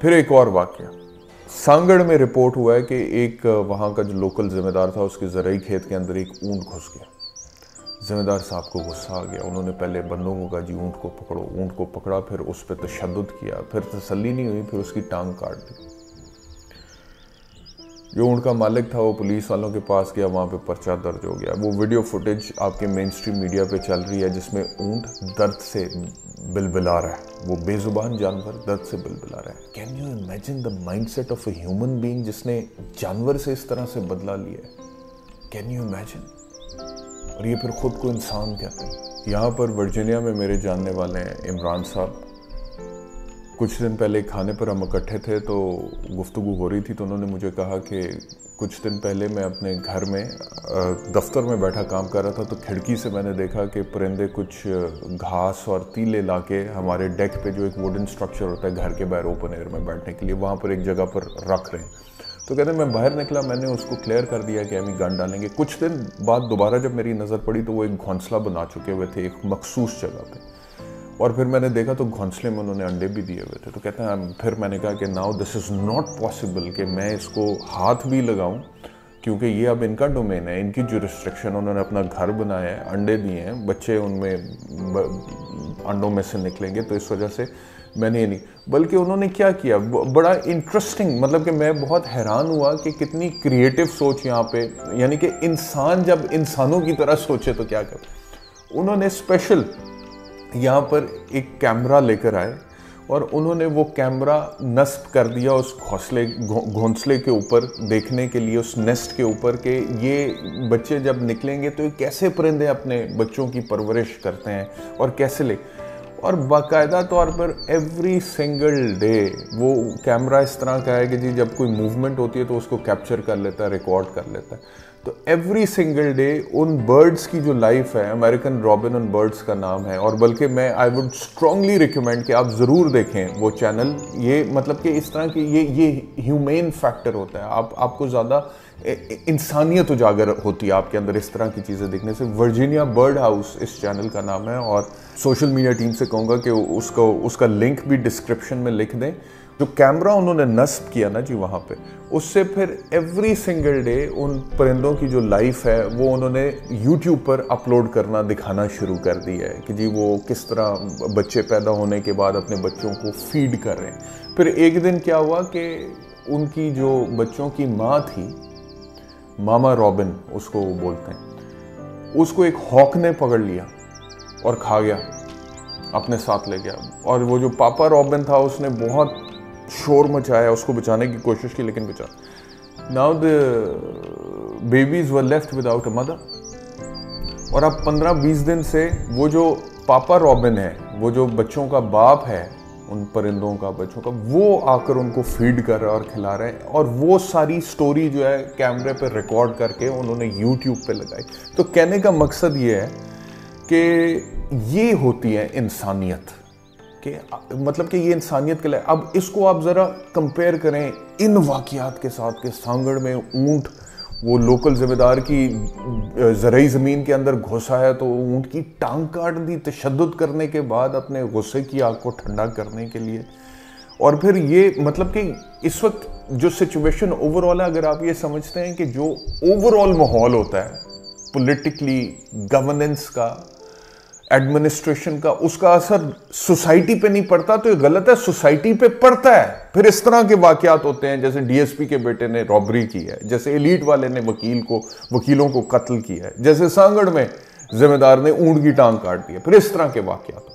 फिर एक और वाकया सांगड़ में रिपोर्ट हुआ है कि एक वहाँ का जो लोकल जिम्मेदार था उसके ज़रई खेत के अंदर एक ऊँट घुस गया। जिम्मेदार साहब को गुस्सा आ गया, उन्होंने पहले बंदों को कहा जी ऊँट को पकड़ो, ऊँट को पकड़ा, फिर उस पर तशद्दुद किया, फिर तसल्ली नहीं हुई, फिर उसकी टांग काट दी। जो ऊँट का मालिक था वो पुलिस वालों के पास गया, वहाँ पे पर्चा दर्ज हो गया। वो वीडियो फुटेज आपके मेन स्ट्रीम मीडिया पे चल रही है जिसमें ऊँट दर्द से बिलबिला रहा है, वो बेजुबान जानवर दर्द से बिलबिला रहा है। Can you imagine the mindset of a human being जिसने जानवर से इस तरह से बदला लिया है? Can you imagine? और ये फिर खुद को इंसान कहते हैं। यहाँ पर वर्जीनिया में मेरे जानने वाले हैं इमरान साहब। कुछ दिन पहले खाने पर हम इकट्ठे थे तो गुफ्तगू हो रही थी, तो उन्होंने मुझे कहा कि कुछ दिन पहले मैं अपने घर में दफ्तर में बैठा काम कर रहा था तो खिड़की से मैंने देखा कि परिंदे कुछ घास और तीले लाके हमारे डेक पे जो एक वुडन स्ट्रक्चर होता है घर के बाहर ओपन एयर में बैठने के लिए, वहाँ पर एक जगह पर रख रहे हैं। तो कहते मैं बाहर निकला, मैंने उसको क्लियर कर दिया कि हम ही गन डालेंगे। कुछ दिन बाद दोबारा जब मेरी नज़र पड़ी तो वो एक घोंसला बना चुके हुए थे एक मखसूस जगह पे, और फिर मैंने देखा तो घोंसले में उन्होंने अंडे भी दिए हुए थे। तो कहते हैं फिर मैंने कहा कि now this is not possible कि मैं इसको हाथ भी लगाऊं, क्योंकि ये अब इनका डोमेन है, इनकी जो रिस्ट्रिक्शन, उन्होंने अपना घर बनाया है, अंडे दिए हैं, बच्चे उनमें अंडों में से निकलेंगे, तो इस वजह से मैंने ये नहीं। बल्कि उन्होंने क्या किया, बड़ा इंटरेस्टिंग, मतलब कि मैं बहुत हैरान हुआ कि कितनी क्रिएटिव सोच यहाँ पे, यानी कि इंसान जब इंसानों की तरह सोचे तो क्या करे। उन्होंने स्पेशल यहाँ पर एक कैमरा लेकर आए और उन्होंने वो कैमरा नस्ब कर दिया उस घोंसले के ऊपर देखने के लिए, उस नेस्ट के ऊपर, कि ये बच्चे जब निकलेंगे तो ये कैसे परिंदे अपने बच्चों की परवरिश करते हैं और कैसे ले। और बाकायदा तौर पर एवरी सिंगल डे वो कैमरा इस तरह का है कि जी जब कोई मूवमेंट होती है तो उसको कैप्चर कर लेता है, रिकॉर्ड कर लेता है। तो एवरी सिंगल डे उन बर्ड्स की जो लाइफ है, अमेरिकन रॉबिन उन बर्ड्स का नाम है, और बल्कि मैं आई वुड स्ट्रांगली रिकमेंड कि आप ज़रूर देखें वो चैनल। ये मतलब कि इस तरह की ये ह्यूमेन फैक्टर होता है, आपको ज़्यादा इंसानियत उजागर होती है आपके अंदर इस तरह की चीज़ें देखने से। वर्जीनिया बर्ड हाउस इस चैनल का नाम है, और सोशल मीडिया टीम से कहूँगा कि उसका लिंक भी डिस्क्रिप्शन में लिख दें। जो कैमरा उन्होंने नस्ब किया ना जी वहाँ पे, उससे फिर एवरी सिंगल डे उन परिंदों की जो लाइफ है वो उन्होंने यूट्यूब पर अपलोड करना, दिखाना शुरू कर दिया है कि जी वो किस तरह बच्चे पैदा होने के बाद अपने बच्चों को फीड कर रहे हैं। फिर एक दिन क्या हुआ कि उनकी जो बच्चों की माँ थी, मामा रॉबिन उसको बोलते हैं, उसको एक हॉक ने पकड़ लिया और खा गया, अपने साथ ले गया। और वो जो पापा रॉबिन था उसने बहुत शोर मचाया, उसको बचाने की कोशिश की, लेकिन बचा। Now the babies were left without a mother. और अब 15-20 दिन से वो जो पापा रॉबिन है, वो जो बच्चों का बाप है, उन परिंदों का बच्चों का, वो आकर उनको फीड कर रहा है और खिला रहे हैं। और वो सारी स्टोरी जो है कैमरे पे रिकॉर्ड करके उन्होंने यूट्यूब पे लगाई। तो कहने का मकसद ये है कि ये होती है इंसानियत, कि मतलब कि ये इंसानियत के लिए। अब इसको आप ज़रा कंपेयर करें इन वाक़यात के साथ कि सांगड़ में ऊँट, वो लोकल ज़िम्मेदार की ज़रई ज़मीन के अंदर घुसा है तो ऊँट की टांग काट दी तशद्दुद करने के बाद, अपने गुस्से की आग को ठंडा करने के लिए। और फिर ये मतलब कि इस वक्त जो सिचुएशन ओवरऑल है, अगर आप ये समझते हैं कि जो ओवरऑल माहौल होता है पॉलिटिकली, गवर्नेंस का, एडमिनिस्ट्रेशन का, उसका असर सोसाइटी पे नहीं पड़ता तो ये गलत है, सोसाइटी पे पड़ता है। फिर इस तरह के वाकयात होते हैं, जैसे डीएसपी के बेटे ने रॉबरी की है, जैसे एलीट वाले ने वकीलों को कत्ल किया है, जैसे सांगड़ में जिम्मेदार ने ऊँट की टांग काट दी है, फिर इस तरह के वाकयात।